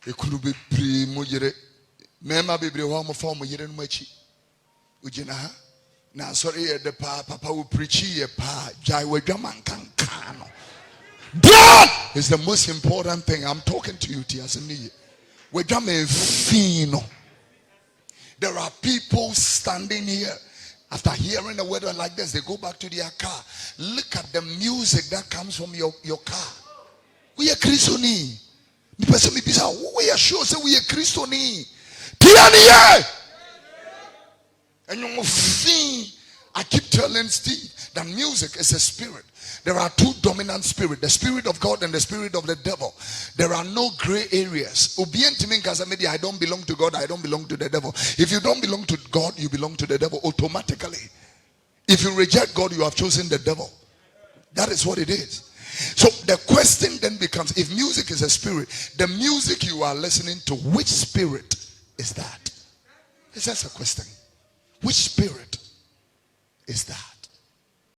Ekunu bebre mo yere. Mema bebre ho mo fa mo yere no machi. Ujina ha. Na sorry the papa will preach ye pa jai wadwaman kankano. Blood is the most important thing. I'm talking to you, Tiasini. Wadwaman fino. There are people standing here. After hearing a word like this, they go back to their car. Look at the music that comes from your car. We are Christoni. The person may be saying, we are sure say we are Christoni. Tiania. And you must I keep telling Steve that music is a spirit. There are two dominant spirits, the spirit of God and the spirit of the devil. There are no gray areas. I don't belong to God, I don't belong to the devil. If you don't belong to God, you belong to the devil automatically. If you reject God, you have chosen the devil. That is what it is. So the question then becomes, if music is a spirit, the music you are listening to, which spirit is that? It's just a question. Which spirit is that?